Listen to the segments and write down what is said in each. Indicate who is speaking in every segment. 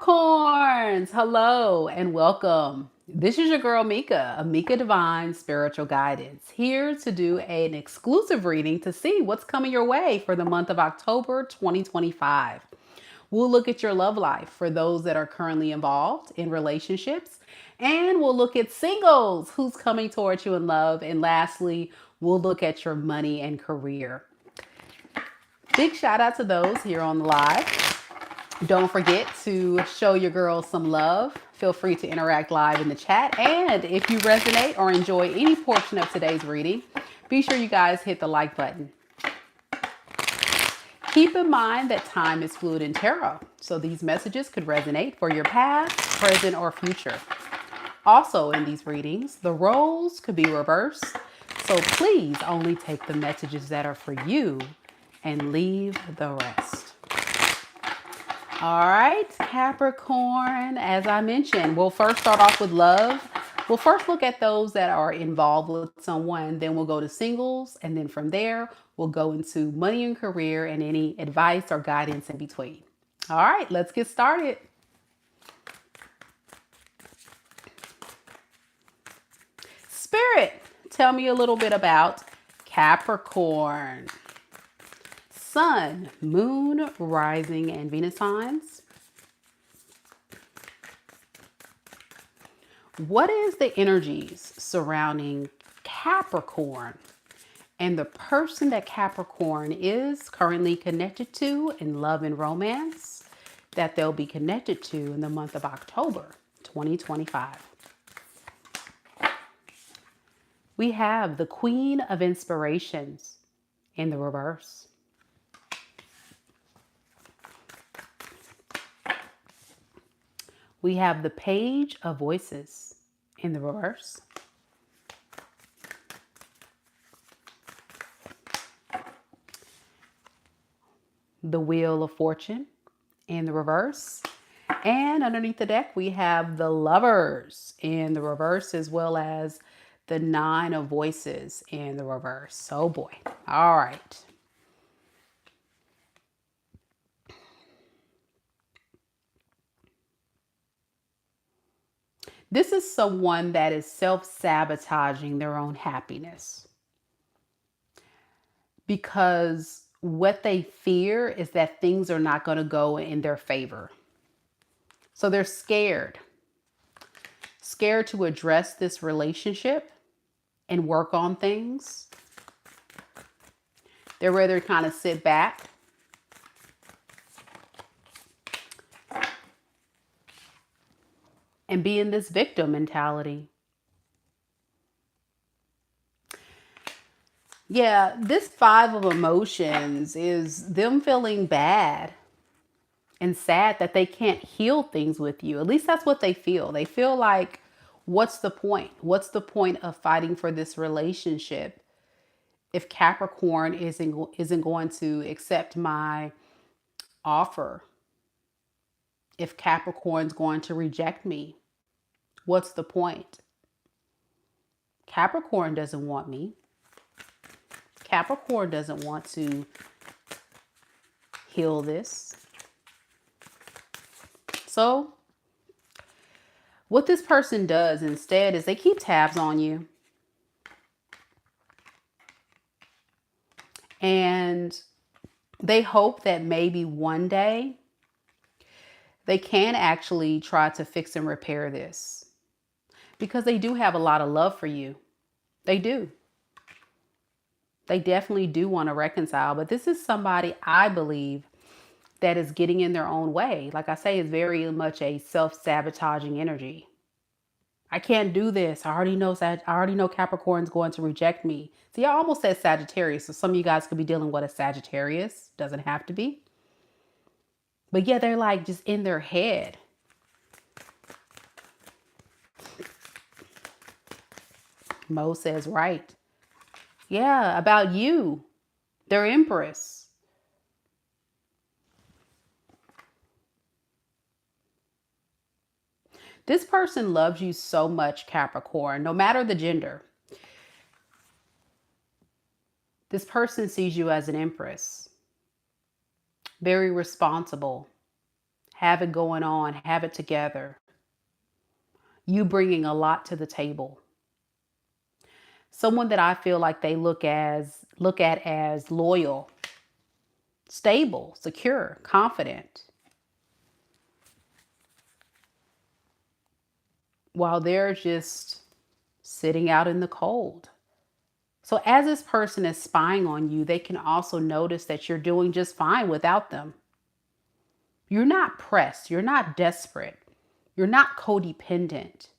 Speaker 1: Capricorns, hello and welcome. This is your girl Mika, Mika Divine Spiritual Guidance, here to do an exclusive reading to see what's coming your way for the month of October 2025. We'll look at your love life for those that are currently involved in relationships, and we'll look at singles, who's coming towards you in love, and lastly, we'll look at your money and career. Big shout out to those here on the live. Don't forget to show your girls some love. Feel free to interact live in the chat. And if you resonate or enjoy any portion of today's reading, be sure you guys hit the like button. Keep in mind that time is fluid in tarot, so these messages could resonate for your past, present, or future. Also in these readings, the roles could be reversed, so please only take the messages that are for you and leave the rest. All right, Capricorn, as I mentioned, we'll first start off with love. We'll first look at those that are involved with someone, then we'll go to singles, and then from there, we'll go into money and career and any advice or guidance in between. All right, let's get started. Spirit, tell me a little bit about Capricorn. Sun, Moon, Rising, and Venus signs. What is the energies surrounding Capricorn and the person that Capricorn is currently connected to in love and romance that they'll be connected to in the month of October 2025? We have the Queen of Inspirations in the reverse. We have the Page of Voices in the reverse. The Wheel of Fortune in the reverse. And underneath the deck, we have the Lovers in the reverse, as well as the Nine of Voices in the reverse. Oh boy. All right. This is someone that is self-sabotaging their own happiness because what they fear is that things are not going to go in their favor. So they're scared to address this relationship and work on things. They'd rather kind of sit back and be in this victim mentality. Yeah, this Five of Emotions is them feeling bad and sad that they can't heal things with you. At least that's what they feel. They feel like, what's the point? What's the point of fighting for this relationship if Capricorn isn't going to accept my offer? If Capricorn's going to reject me, what's the point? Capricorn doesn't want me. Capricorn doesn't want to heal this. So what this person does instead is they keep tabs on you. And they hope that maybe one day they can actually try to fix and repair this, because they do have a lot of love for you. They do. They definitely do want to reconcile, but this is somebody, I believe, that is getting in their own way. Like I say, it's very much a self-sabotaging energy. I can't do this. I already know Capricorn's going to reject me. See, I almost said Sagittarius, so some of you guys could be dealing with a Sagittarius. Doesn't have to be. But yeah, they're like just in their head. Mo says, right. Yeah, about you, their Empress. This person loves you so much, Capricorn, no matter the gender. This person sees you as an Empress. Very responsible, have it going on, have it together. You bringing a lot to the table. Someone that I feel like they look at as loyal, stable, secure, confident, while they're just sitting out in the cold. So as this person is spying on you, they can also notice that you're doing just fine without them. You're not pressed, you're not desperate, you're not codependent.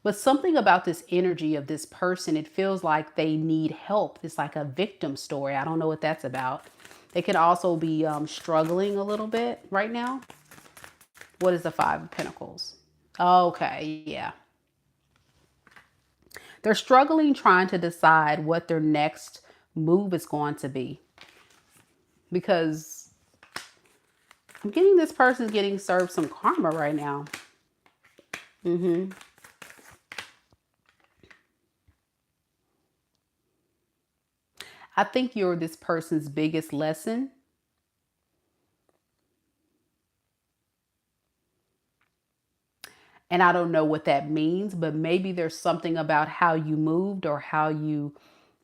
Speaker 1: But something about this energy of this person, it feels like they need help. It's like a victim story. I don't know what that's about. They could also be struggling a little bit right now. What is the Five of Pentacles? Okay, yeah. They're struggling trying to decide what their next move is going to be. Because I'm getting this person's getting served some karma right now. I think you're this person's biggest lesson. And I don't know what that means, but maybe there's something about how you moved or how you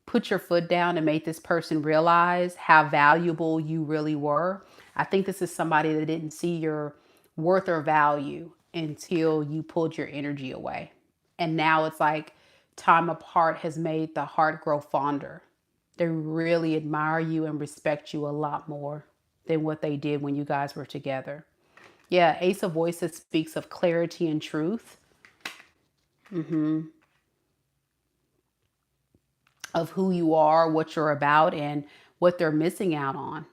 Speaker 1: put your foot down and made this person realize how valuable you really were. I think this is somebody that didn't see your worth or value until you pulled your energy away. And now it's like time apart has made the heart grow fonder. They really admire you and respect you a lot more than what they did when you guys were together. Yeah, Ace of Voices speaks of clarity and truth, of who you are, what you're about, and what they're missing out on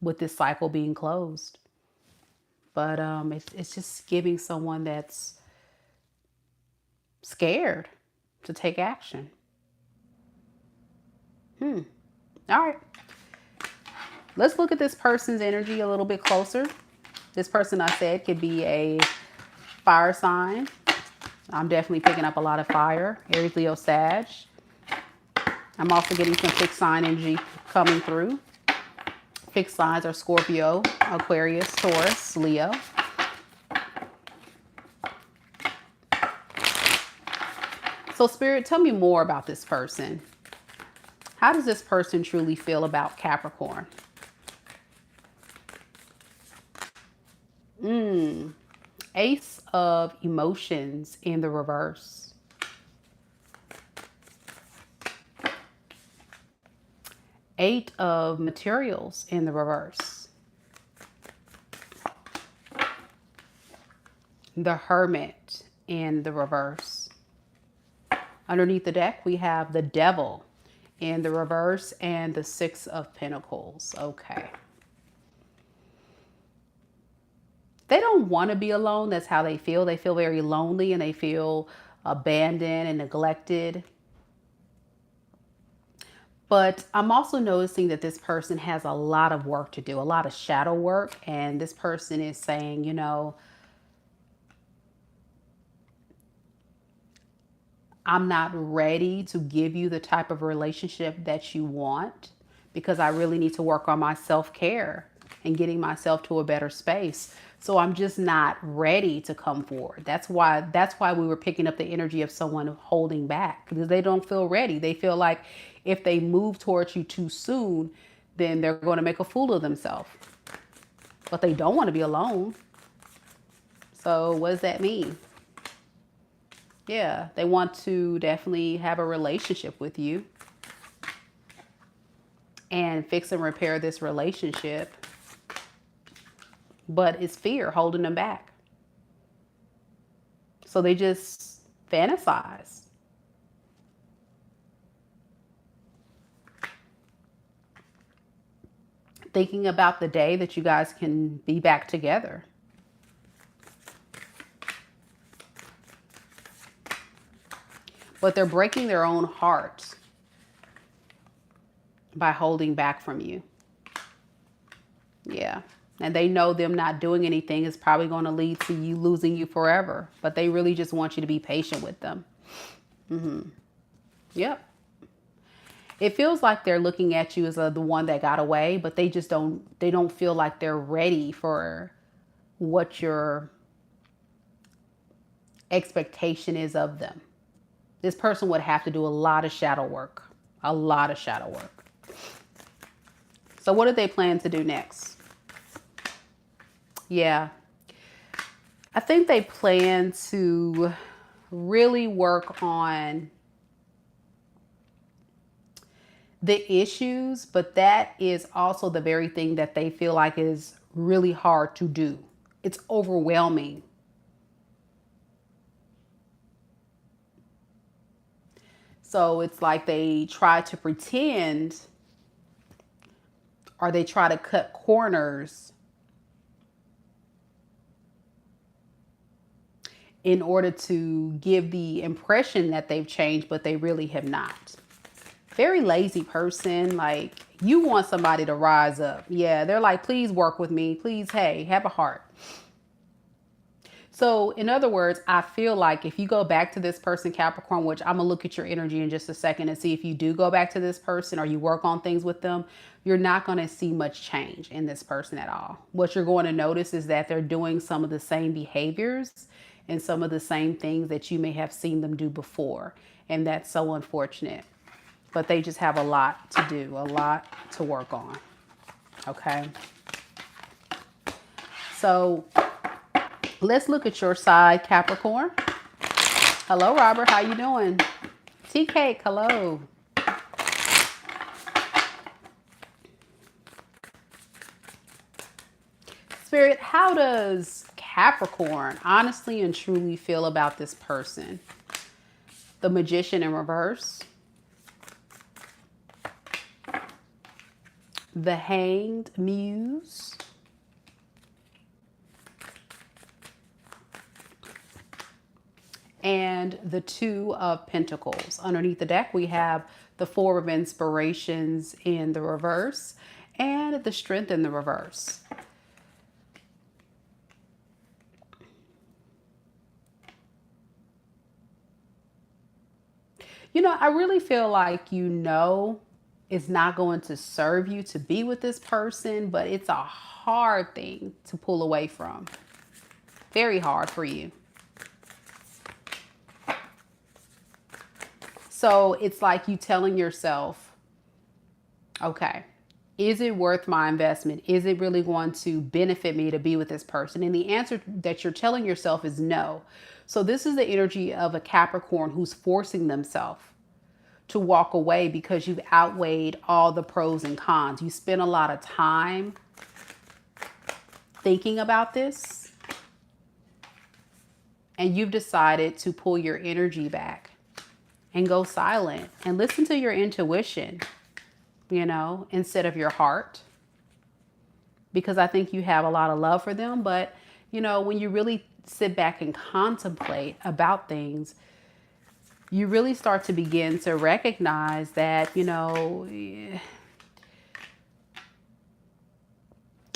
Speaker 1: with this cycle being closed. But it's just giving someone that's scared to take action. All right. Let's look at this person's energy a little bit closer. This person, I said, could be a fire sign. I'm definitely picking up a lot of fire. Aries, Leo, Sag. I'm also getting some fixed sign energy coming through. Fixed signs are Scorpio, Aquarius, Taurus, Leo. So Spirit, tell me more about this person. How does this person truly feel about Capricorn? Ace of Emotions in the reverse. Eight of Materials in the reverse. The Hermit in the reverse. Underneath the deck, we have the Devil in the reverse and the Six of Pentacles. Okay. They don't want to be alone. That's how they feel. They feel very lonely and they feel abandoned and neglected. But I'm also noticing that this person has a lot of work to do, a lot of shadow work. And this person is saying, you know, I'm not ready to give you the type of relationship that you want because I really need to work on my self-care and getting myself to a better space. So I'm just not ready to come forward. That's why we were picking up the energy of someone holding back, because they don't feel ready. They feel like if they move towards you too soon, then they're going to make a fool of themselves. But they don't want to be alone. So what does that mean? Yeah, they want to definitely have a relationship with you and fix and repair this relationship. But it's fear holding them back. So they just fantasize. Thinking about the day that you guys can be back together. But they're breaking their own heart by holding back from you. Yeah. And they know them not doing anything is probably going to lead to you losing you forever. But they really just want you to be patient with them. Yep. It feels like they're looking at you as the one that got away, but they don't feel like they're ready for what your expectation is of them. This person would have to do a lot of shadow work. A lot of shadow work. So what do they plan to do next? Yeah. I think they plan to really work on the issues, but that is also the very thing that they feel like is really hard to do. It's overwhelming. So it's like they try to pretend, or they try to cut corners in order to give the impression that they've changed, but they really have not. Very lazy person. Like, you want somebody to rise up. Yeah, they're like, please work with me. Please, hey, have a heart. So in other words, I feel like if you go back to this person, Capricorn, which I'm going to look at your energy in just a second and see if you do go back to this person or you work on things with them, you're not going to see much change in this person at all. What you're going to notice is that they're doing some of the same behaviors and some of the same things that you may have seen them do before. And that's so unfortunate. But they just have a lot to do, a lot to work on. Okay. So let's look at your side, Capricorn. Hello, Robert. How you doing? Tea Cake, hello. Spirit, how does Capricorn honestly and truly feel about this person? The Magician in reverse. The Hanged Muse. And the Two of Pentacles. Underneath the deck, we have the Four of Inspirations in the reverse and the Strength in the reverse. You know, I really feel like it's not going to serve you to be with this person, but it's a hard thing to pull away from. Very hard for you. So it's like you telling yourself, okay, is it worth my investment? Is it really going to benefit me to be with this person? And the answer that you're telling yourself is no. So this is the energy of a Capricorn who's forcing themselves to walk away because you've outweighed all the pros and cons. You spent a lot of time thinking about this, and you've decided to pull your energy back and go silent and listen to your intuition, instead of your heart. Because I think you have a lot of love for them. But, when you really sit back and contemplate about things, you really start to begin to recognize that,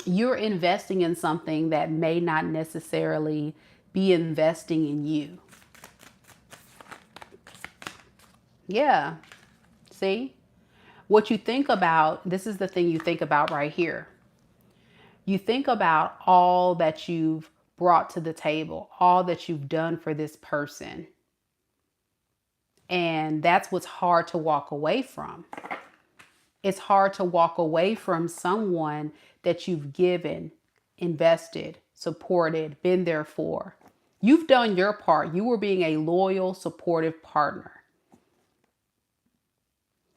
Speaker 1: you're investing in something that may not necessarily be investing in you. Yeah. See? What you think about, this is the thing you think about right here. You think about all that you've brought to the table, all that you've done for this person. And that's what's hard to walk away from. It's hard to walk away from someone that you've given, invested, supported, been there for. You've done your part. You were being a loyal, supportive partner.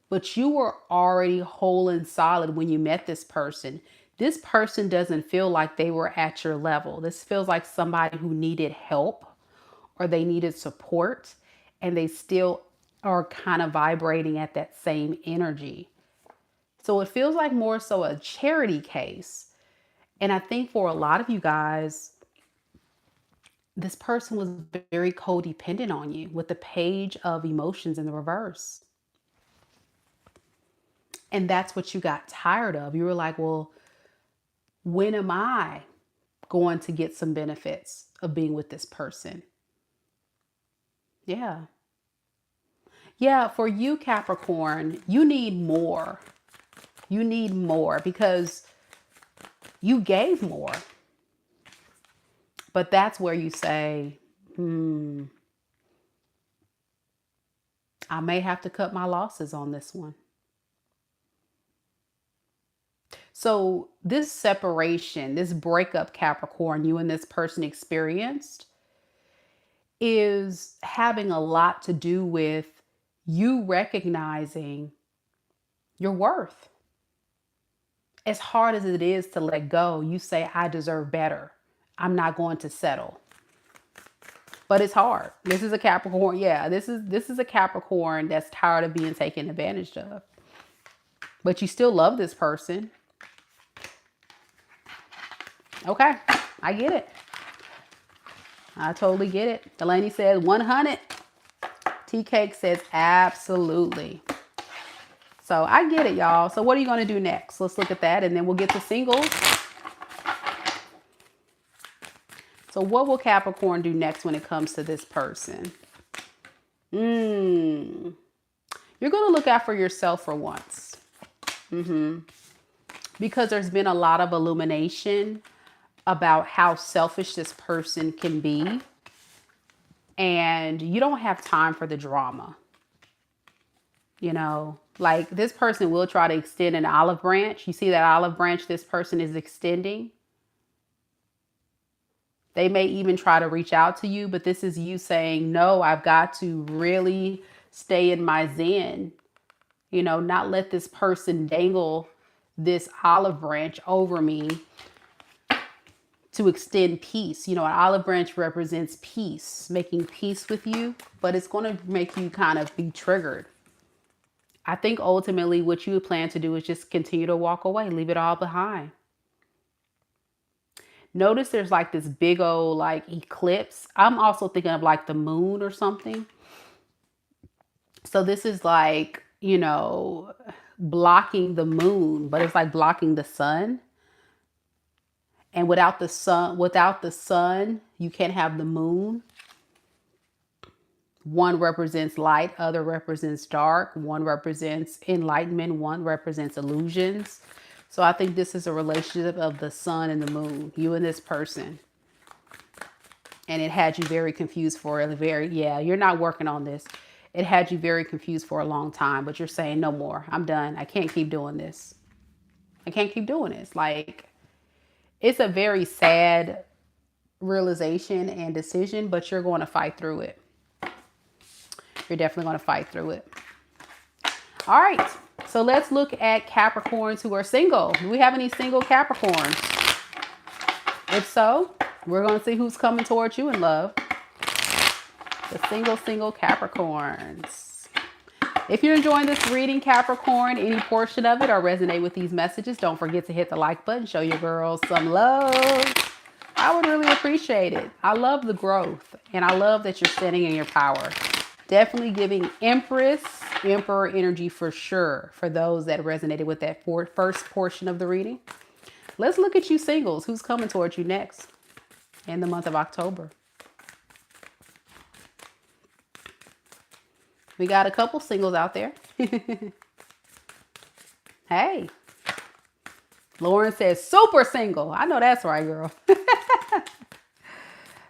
Speaker 1: But you were already whole and solid when you met this person. This person doesn't feel like they were at your level. This feels like somebody who needed help or they needed support, and they still are kind of vibrating at that same energy. So it feels like more so a charity case. And I think for a lot of you guys, this person was very codependent on you with the Page of Emotions in the reverse. And that's what you got tired of. You were like, well, when am I going to get some benefits of being with this person? Yeah. Yeah, for you, Capricorn, you need more. You need more because you gave more. But that's where you say, I may have to cut my losses on this one. So this separation, this breakup, Capricorn, you and this person experienced, is having a lot to do with you recognizing your worth. As hard as it is to let go, you say, I deserve better. I'm not going to settle. But it's hard. This is a Capricorn. Yeah, this is a Capricorn that's tired of being taken advantage of. But you still love this person. Okay, I get it. I totally get it. Delaney says 100. T-Cake says absolutely. So I get it, y'all. So what are you going to do next? Let's look at that, and then we'll get to singles. So what will Capricorn do next when it comes to this person? You're going to look out for yourself for once. Because there's been a lot of illumination about how selfish this person can be. And you don't have time for the drama. You know, like this person will try to extend an olive branch. You see that olive branch this person is extending? They may even try to reach out to you, but this is you saying, no, I've got to really stay in my zen. You know, not let this person dangle this olive branch over me to extend peace. You know, an olive branch represents peace, making peace with you, but it's going to make you kind of be triggered. I think ultimately what you plan to do is just continue to walk away, leave it all behind. Notice there's like this big old like eclipse. I'm also thinking of like the moon or something. So this is like, you know, blocking the moon, but it's like blocking the sun. And without the sun, you can't have the moon. One represents light, other represents dark. One represents enlightenment, one represents illusions. So I think this is a relationship of the sun and the moon, you and this person. And it had you very confused for you're not working on this. It had you very confused for a long time, but you're saying no more. I'm done. I can't keep doing this. I can't keep doing this. Like, it's a very sad realization and decision, but you're going to fight through it. You're definitely going to fight through it. All right. So let's look at Capricorns who are single. Do we have any single Capricorns? If so, we're going to see who's coming towards you in love. The single Capricorns. If you're enjoying this reading, Capricorn, any portion of it or resonate with these messages, don't forget to hit the like button. Show your girls some love. I would really appreciate it. I love the growth, and I love that you're standing in your power. Definitely giving Empress, Emperor energy for sure for those that resonated with that first portion of the reading. Let's look at you singles. Who's coming towards you next in the month of October? We got a couple singles out there. Hey. Lauren says super single. I know that's right, girl.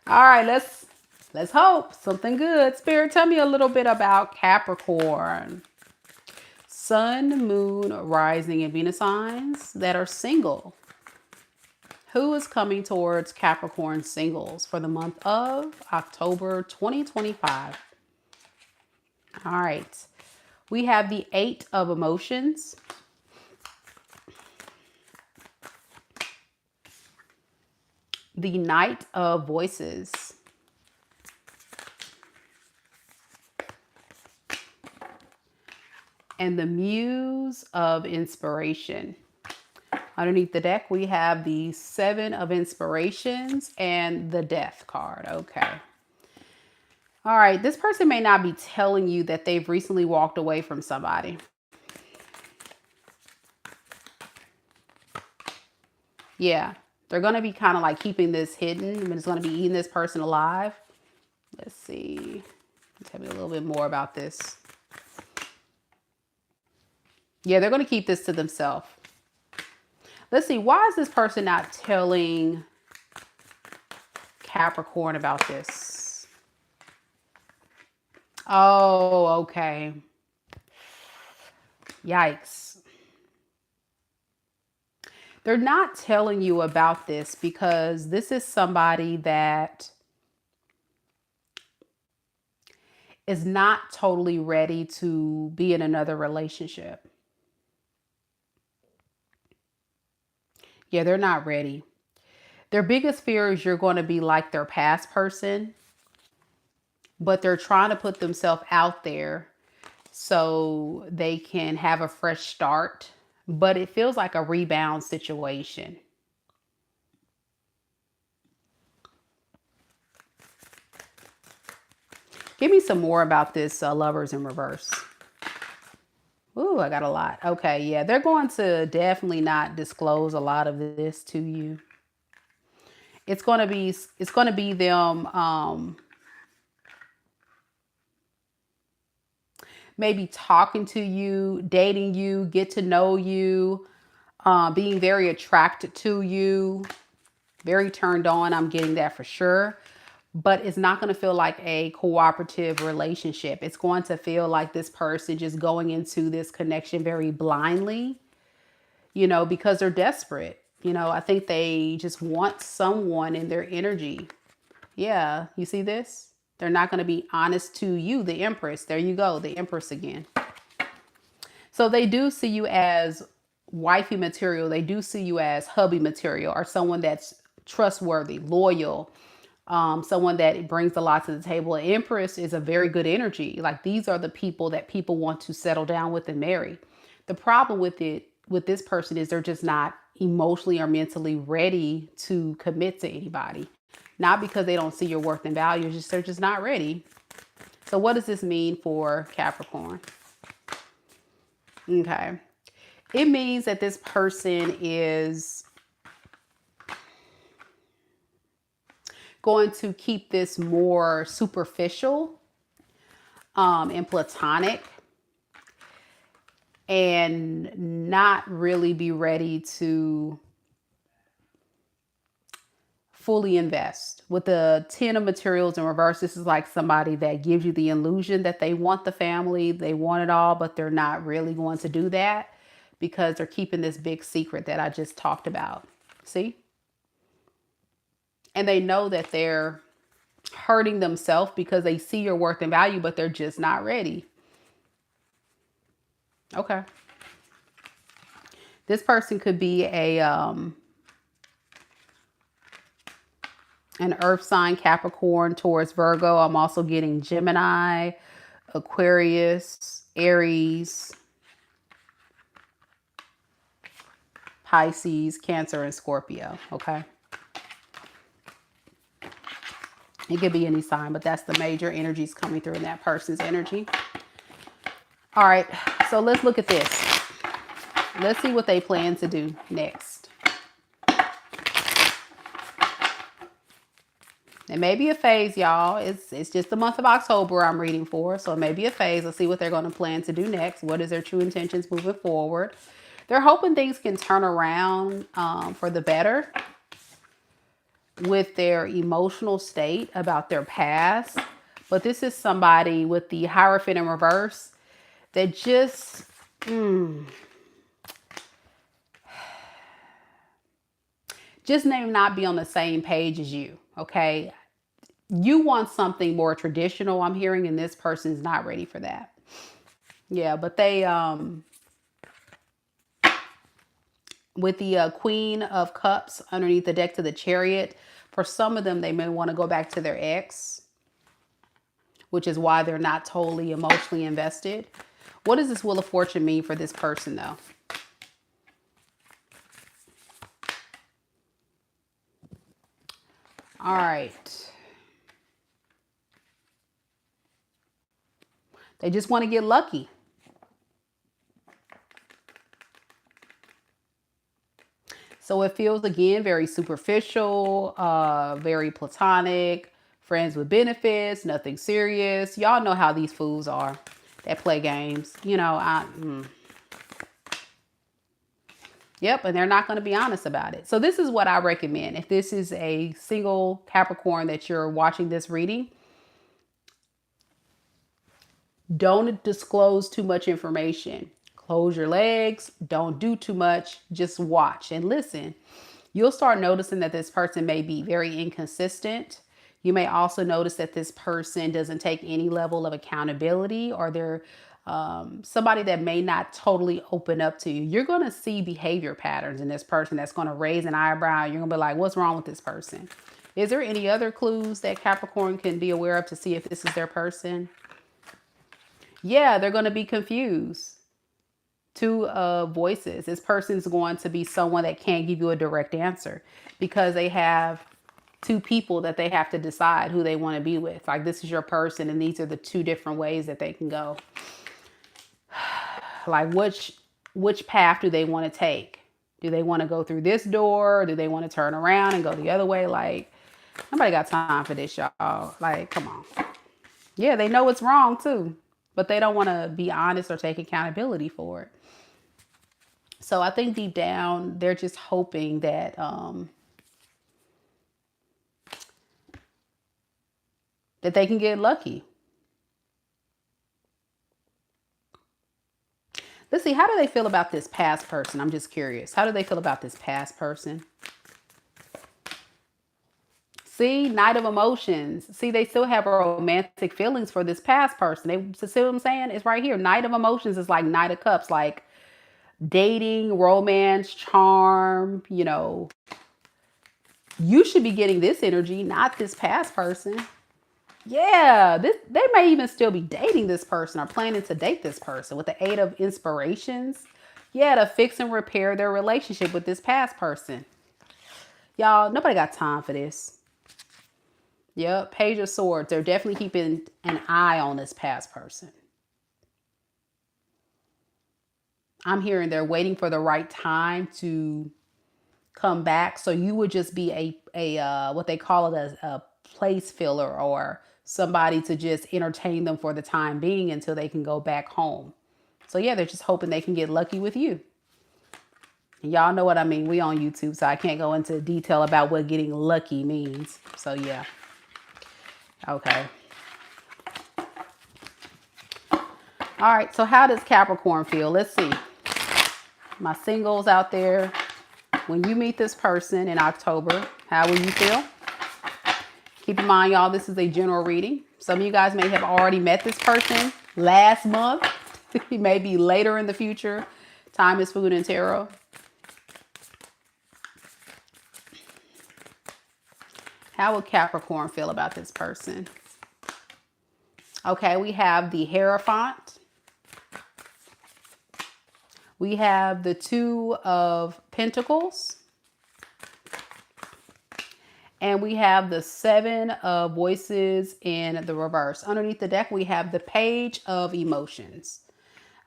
Speaker 1: All right, let's hope something good. Spirit, tell me a little bit about Capricorn. Sun, Moon, Rising, and Venus signs that are single. Who is coming towards Capricorn singles for the month of October 2025? All right. We have the 8 of emotions. The Knight of voices. And the Muse of inspiration. Underneath the deck, we have the 7 of inspirations and the Death card. Okay. All right. This person may not be telling you that they've recently walked away from somebody. Yeah. They're going to be kind of like keeping this hidden. I mean, it's going to be eating this person alive. Let's see. Tell me a little bit more about this. Yeah, they're going to keep this to themselves. Let's see. Why is this person not telling Capricorn about this? Oh, okay. Yikes. They're not telling you about this because this is somebody that is not totally ready to be in another relationship. Yeah, they're not ready. Their biggest fear is you're going to be like their past person, but they're trying to put themselves out there so they can have a fresh start. But it feels like a rebound situation. Give me some more about this lovers in reverse. Ooh, I got a lot. Okay, yeah, they're going to definitely not disclose a lot of this to you. It's going to be them maybe talking to you, dating you, get to know you, being very attracted to you, very turned on. I'm getting that for sure. But it's not going to feel like a cooperative relationship. It's going to feel like this person just going into this connection very blindly, because they're desperate. I think they just want someone in their energy. Yeah, you see this? They're not going to be honest to you, the Empress. There you go, the Empress again. So they do see you as wifey material. They do see you as hubby material, or someone that's trustworthy, loyal, someone that brings a lot to the table. An Empress is a very good energy. Like, these are the people that people want to settle down with and marry. The problem with this person is they're just not emotionally or mentally ready to commit to anybody. Not because they don't see your worth and value, it's just they're just not ready. So what does this mean for Capricorn? Okay. It means that this person is going to keep this more superficial and platonic, and not really be ready to fully invest. With the 10 of materials in reverse, this is like somebody that gives you the illusion that they want the family, they want it all, but they're not really going to do that because they're keeping this big secret that I just talked about. See? And they know that they're hurting themselves because they see your worth and value, but they're just not ready. Okay. This person could be an earth sign, Capricorn, Taurus, Virgo. I'm also getting Gemini, Aquarius, Aries, Pisces, Cancer, and Scorpio. Okay. It could be any sign, but that's the major energies coming through in that person's energy. All right. So let's look at this. Let's see what they plan to do next. It may be a phase, y'all. It's just the month of October I'm reading for. So it may be a phase. Let's see what they're going to plan to do next. What is their true intentions moving forward? They're hoping things can turn around for the better with their emotional state about their past. But this is somebody with the Hierophant in reverse that just... just may not be on the same page as you, okay? You want something more traditional, I'm hearing, and this person's not ready for that. Yeah, but they, with the Queen of Cups underneath the deck to the Chariot, for some of them, they may want to go back to their ex, which is why they're not totally emotionally invested. What does this Wheel of Fortune mean for this person, though? All right. They just want to get lucky. So it feels, again, very superficial, very platonic, friends with benefits, nothing serious. Y'all know how these fools are that play games. Yep, and they're not going to be honest about it. So this is what I recommend. If this is a single Capricorn that you're watching this reading, don't disclose too much information. Close your legs. Don't do too much. Just watch and listen. You'll start noticing that this person may be very inconsistent. You may also notice that this person doesn't take any level of accountability, or they're somebody that may not totally open up to you. You're going to see behavior patterns in this person that's going to raise an eyebrow. You're going to be like, what's wrong with this person? Is there any other clues that Capricorn can be aware of to see if this is their person? Yeah, they're going to be confused. Two voices. This person's going to be someone that can't give you a direct answer because they have two people that they have to decide who they want to be with. Like, this is your person, and these are the two different ways that they can go. Like, which path do they want to take? Do they want to go through this door? Or do they want to turn around and go the other way? Like, nobody got time for this, y'all. Like, come on. Yeah, they know it's wrong too, but they don't want to be honest or take accountability for it. So I think deep down, they're just hoping that that they can get lucky. Let's see, how do they feel about this past person? I'm just curious. How do they feel about this past person? See, Knight of Emotions. See, they still have romantic feelings for this past person. They see what I'm saying? It's right here. Knight of Emotions is like Knight of Cups, like dating, romance, charm, you know. You should be getting this energy, not this past person. Yeah, they may even still be dating this person or planning to date this person with the Eight of Inspirations. Yeah, to fix and repair their relationship with this past person. Y'all, nobody got time for this. Yep, Page of Swords. They're definitely keeping an eye on this past person. I'm hearing they're waiting for the right time to come back. So you would just be a what they call it a place filler, or somebody to just entertain them for the time being until they can go back home. So yeah, they're just hoping they can get lucky with you. And y'all know what I mean. We on YouTube, so I can't go into detail about what getting lucky means. So yeah. Okay. All right. So how does Capricorn feel? Let's see. My singles out there. When you meet this person in October, how will you feel? Keep in mind, y'all, this is a general reading. Some of you guys may have already met this person last month. Maybe later in the future. Time is food and tarot. How would Capricorn feel about this person? Okay, we have the Hierophant. We have the Two of Pentacles. And we have the Seven of Voices in the reverse. Underneath the deck, we have the Page of Emotions.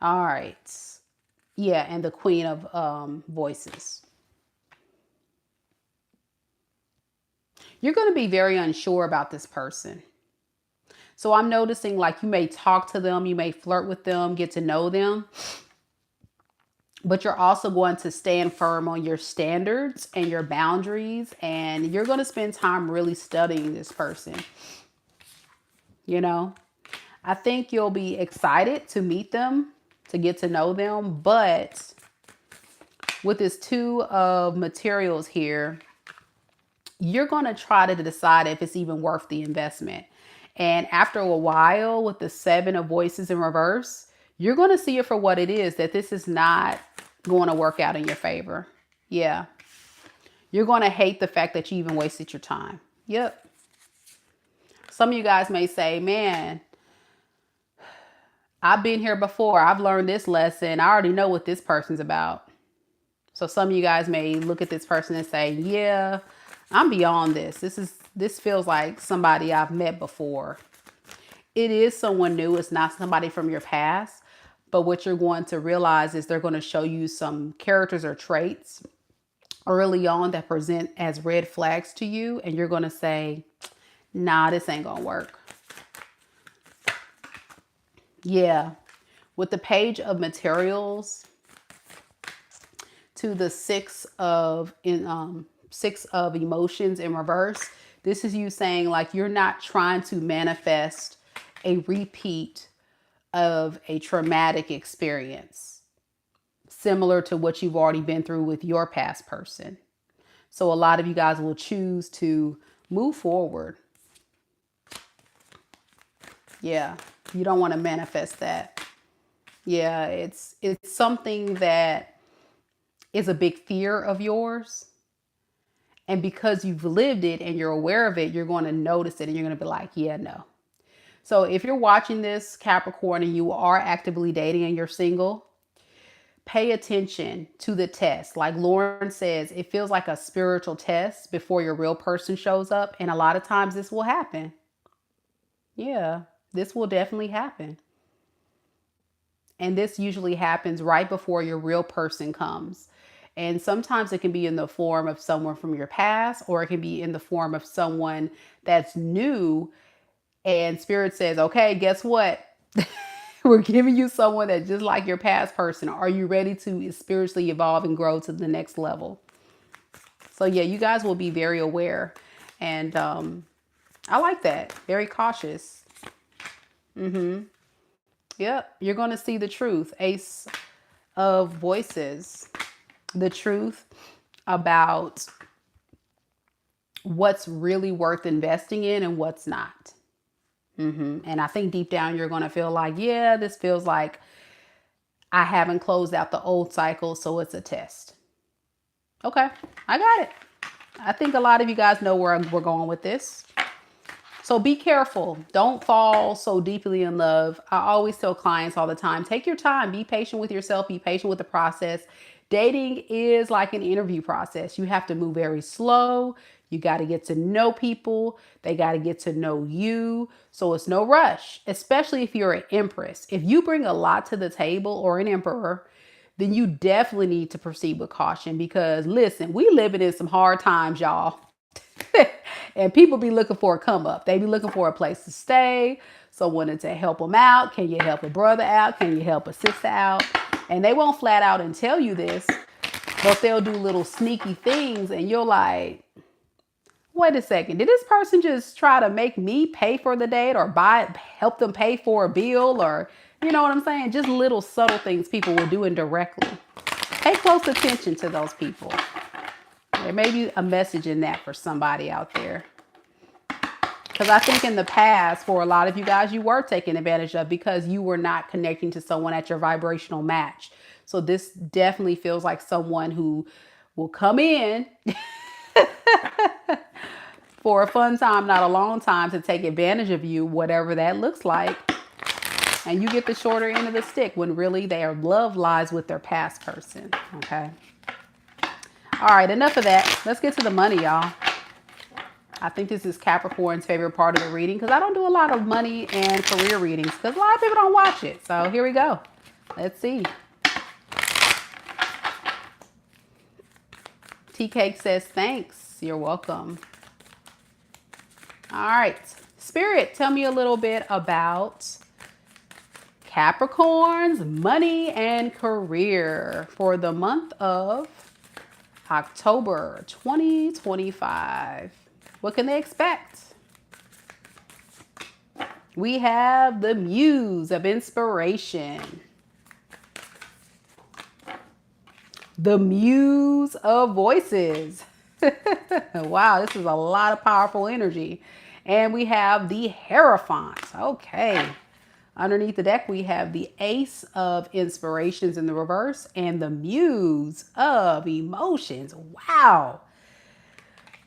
Speaker 1: All right. Yeah, and the Queen of Voices. You're going to be very unsure about this person. So I'm noticing like you may talk to them, you may flirt with them, get to know them. But you're also going to stand firm on your standards and your boundaries. And you're going to spend time really studying this person. You know, I think you'll be excited to meet them, to get to know them. But with this Two of Materials here, you're going to try to decide if it's even worth the investment. And after a while, with the Seven of Voices in reverse, you're going to see it for what it is, that this is not going to work out in your favor. Yeah. You're going to hate the fact that you even wasted your time. Yep. Some of you guys may say, man, I've been here before. I've learned this lesson. I already know what this person's about. So some of you guys may look at this person and say, yeah, I'm beyond this. This feels like somebody I've met before. It is someone new. It's not somebody from your past. But what you're going to realize is they're going to show you some characters or traits early on that present as red flags to you. And you're going to say, nah, this ain't going to work. Yeah. With the Page of Materials, to the six of emotions in reverse, this is you saying like you're not trying to manifest a repeat of a traumatic experience similar to what you've already been through with your past person. So a lot of you guys will choose to move forward. Yeah, you don't want to manifest that. Yeah, it's something that is a big fear of yours. And because you've lived it and you're aware of it, you're going to notice it and you're going to be like, yeah, no. So if you're watching this, Capricorn, and you are actively dating and you're single, pay attention to the test. Like Lauren says, it feels like a spiritual test before your real person shows up. And a lot of times this will happen. Yeah, this will definitely happen. And this usually happens right before your real person comes. And sometimes it can be in the form of someone from your past, or it can be in the form of someone that's new. And Spirit says, okay, guess what? We're giving you someone that's just like your past person. Are you ready to spiritually evolve and grow to the next level? So yeah, you guys will be very aware. And I like that. Very cautious. Yep. You're going to see the truth. Ace of Voices. The truth about what's really worth investing in and what's not. And I think deep down you're going to feel like, yeah, this feels like I haven't closed out the old cycle, so it's a test. Okay, I got it. I think a lot of you guys know where we're going with this. So be careful. Don't fall so deeply in love. I always tell clients all the time, take your time, be patient with yourself, be patient with the process. Dating is like an interview process. You have to move very slow. You got to get to know people. They got to get to know you. So it's no rush, especially if you're an empress. If you bring a lot to the table, or an emperor, then you definitely need to proceed with caution, because listen, we living in some hard times, y'all. And people be looking for a come up. They be looking for a place to stay, someone to help them out. Can you help a brother out? Can you help a sister out? And they won't flat out and tell you this, but they'll do little sneaky things. And you're like, wait a second, did this person just try to make me pay for the date, or help them pay for a bill, or you know what I'm saying? Just little subtle things people will do indirectly. Pay close attention to those people. There may be a message in that for somebody out there. Because I think in the past, for a lot of you guys, you were taken advantage of because you were not connecting to someone at your vibrational match. So this definitely feels like someone who will come in for a fun time, not a long time, to take advantage of you, whatever that looks like. And you get the shorter end of the stick when really their love lies with their past person. Okay. All right, enough of that. Let's get to the money, y'all. I think this is Capricorn's favorite part of the reading, because I don't do a lot of money and career readings because a lot of people don't watch it. So here we go. Let's see. Tea Cake says, thanks. You're welcome. All right. Spirit, tell me a little bit about Capricorn's money and career for the month of October 2025. What can they expect? We have the Muse of Inspiration. The Muse of Voices. Wow, this is a lot of powerful energy. And we have the Hierophant. Okay. Underneath the deck, we have the Ace of Inspirations in the reverse and the Muse of Emotions. Wow.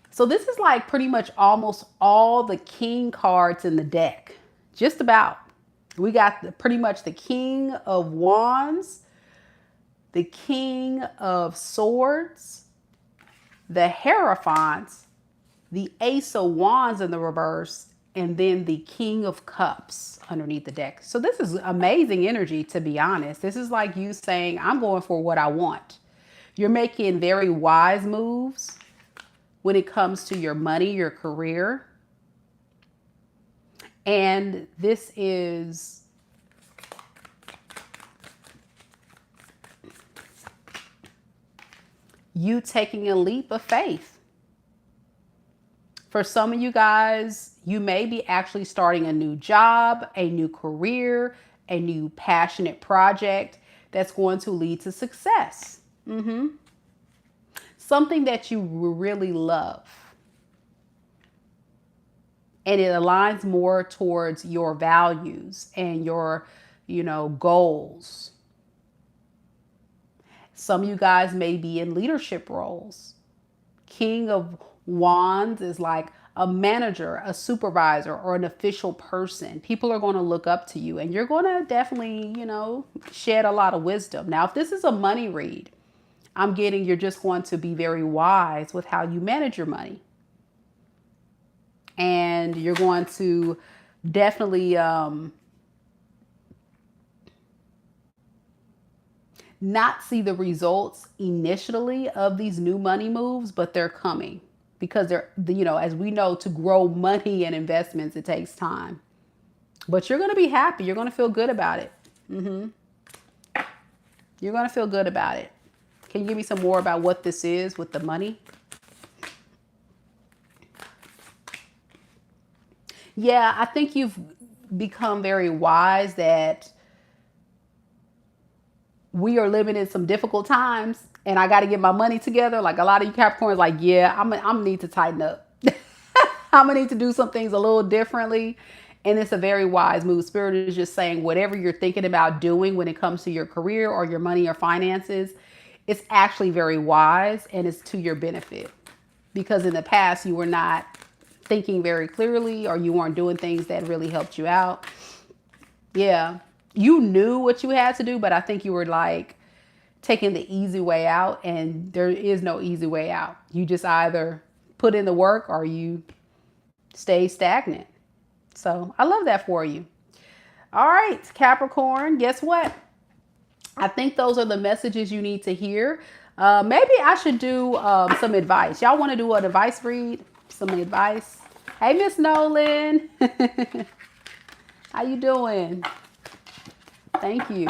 Speaker 1: So this is like pretty much almost all the king cards in the deck. Just about. We got pretty much the King of Wands, the King of Swords, the Hierophant, the Ace of Wands in the reverse, and then the King of Cups underneath the deck. So this is amazing energy, to be honest. This is like you saying, I'm going for what I want. You're making very wise moves when it comes to your money, your career. And this is you taking a leap of faith. For some of you guys, you may be actually starting a new job, a new career, a new passionate project that's going to lead to success. Something that you really love. And it aligns more towards your values and your, goals. Some of you guys may be in leadership roles. King of Wands is like a manager, a supervisor, or an official person. People are going to look up to you and you're going to definitely, shed a lot of wisdom. Now, if this is a money read, I'm getting you're just going to be very wise with how you manage your money. And you're going to definitely not see the results initially of these new money moves, but they're coming because they're, as we know, to grow money and investments, it takes time. But you're going to be happy. You're going to feel good about it. You're going to feel good about it. Can you give me some more about what this is with the money? Yeah, I think you've become very wise that we are living in some difficult times and I got to get my money together. Like a lot of you Capricorns, like, yeah, I'm gonna need to tighten up. I'm gonna need to do some things a little differently. And it's a very wise move. Spirit is just saying whatever you're thinking about doing when it comes to your career or your money or finances, it's actually very wise and it's to your benefit. Because in the past, you were not thinking very clearly or you weren't doing things that really helped you out. Yeah. You knew what you had to do, but I think you were like taking the easy way out, and there is no easy way out. You just either put in the work or you stay stagnant. So I love that for you. All right, Capricorn, guess what? I think those are the messages you need to hear. Maybe I should do some advice. Y'all want to do an advice read? Some advice? Hey, Miss Nolan. How you doing? Thank you.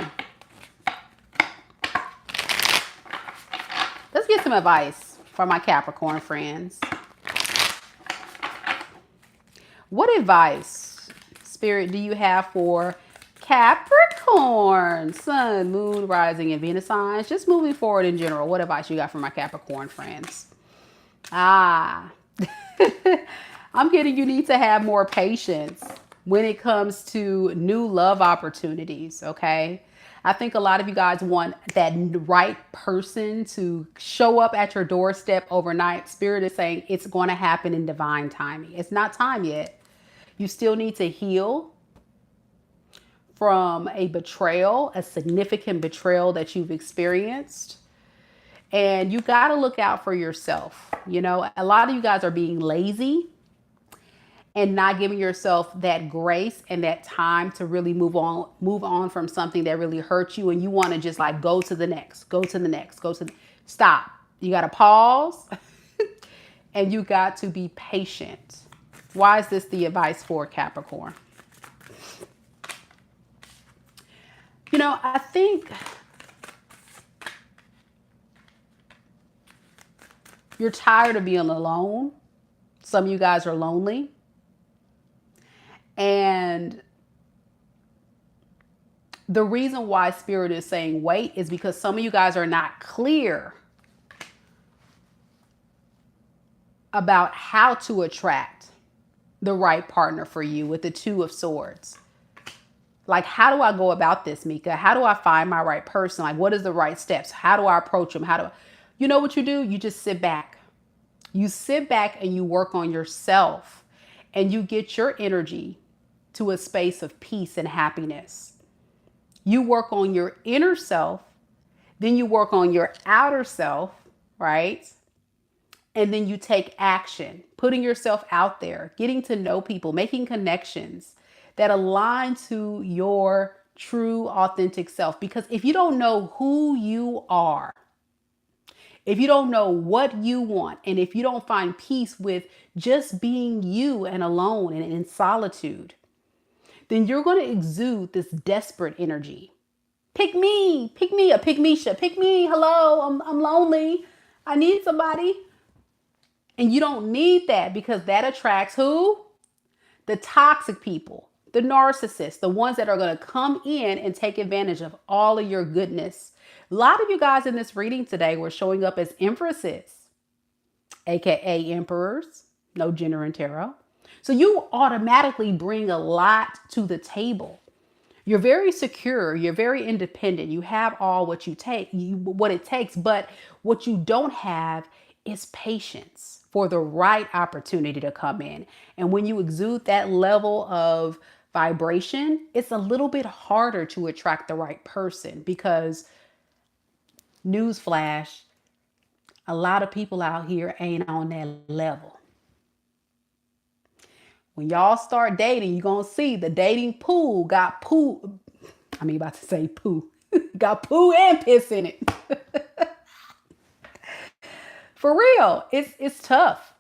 Speaker 1: Let's get some advice for my Capricorn friends. What advice, Spirit, do you have for Capricorn, Sun, Moon, Rising, and Venus signs? Just moving forward in general, what advice you got for my Capricorn friends? I'm getting you need to have more patience when it comes to new love opportunities, okay? I think a lot of you guys want that right person to show up at your doorstep overnight. Spirit is saying it's going to happen in divine timing. It's not time yet. You still need to heal from a betrayal, a significant betrayal that you've experienced. And you got to look out for yourself. A lot of you guys are being lazy and not giving yourself that grace and that time to really move on from something that really hurt you. And you want to just like go to the next, stop. You got to pause and you got to be patient. Why is this the advice for Capricorn? I think you're tired of being alone. Some of you guys are lonely. And the reason why Spirit is saying wait is because some of you guys are not clear about how to attract the right partner for you with the Two of Swords. Like, how do I go about this, Mika? How do I find my right person? Like, what is the right steps? How do I approach them? You know what you do? You just sit back. You sit back and you work on yourself and you get your energy to a space of peace and happiness. You work on your inner self, then you work on your outer self, right? And then you take action, putting yourself out there, getting to know people, making connections that align to your true, authentic self. Because if you don't know who you are, if you don't know what you want, and if you don't find peace with just being you and alone and in solitude, then you're going to exude this desperate energy. Pick me, a pick Misha, pick me. Hello, I'm lonely. I need somebody. And you don't need that because that attracts who? The toxic people, the narcissists, the ones that are going to come in and take advantage of all of your goodness. A lot of you guys in this reading today were showing up as empresses, aka emperors, no gender in tarot. So you automatically bring a lot to the table. You're very secure, you're very independent. You have all what it takes, but what you don't have is patience for the right opportunity to come in. And when you exude that level of vibration, it's a little bit harder to attract the right person because newsflash, a lot of people out here ain't on that level. When y'all start dating, you're going to see the dating pool got poo. About to say poo. Got poo and piss in it. For real, it's tough.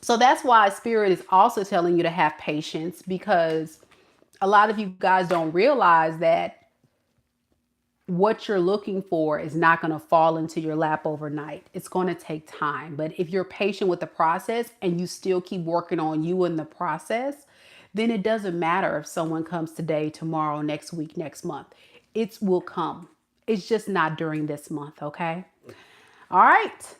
Speaker 1: So that's why Spirit is also telling you to have patience, because a lot of you guys don't realize that what you're looking for is not going to fall into your lap overnight. It's going to take time. But if you're patient with the process and you still keep working on you in the process, then it doesn't matter if someone comes today, tomorrow, next week, next month. It will come. It's just not during this month, okay? All right.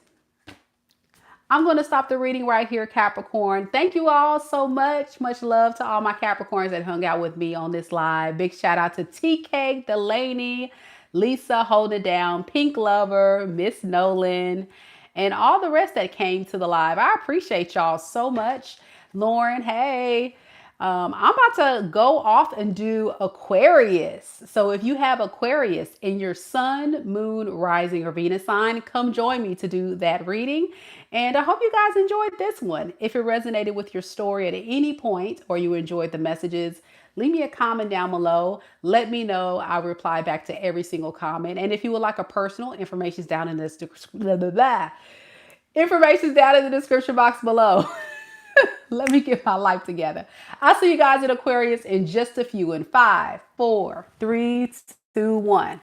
Speaker 1: I'm going to stop the reading right here, Capricorn. Thank you all so much. Much love to all my Capricorns that hung out with me on this live. Big shout out to TK, Delaney, Lisa, Hold It Down, Pink Lover, Miss Nolan, and all the rest that came to the live. I appreciate y'all so much. Lauren, hey. I'm about to go off and do Aquarius. So if you have Aquarius in your sun, moon, rising, or Venus sign, come join me to do that reading. And I hope you guys enjoyed this one. If it resonated with your story at any point, or you enjoyed the messages, leave me a comment down below. Let me know. I'll reply back to every single comment. And if you would like a personal, information's down in this information's down in the description box below. Let me get my life together. I'll see you guys in Aquarius in just a few. In 5, 4, 3, 2, 1.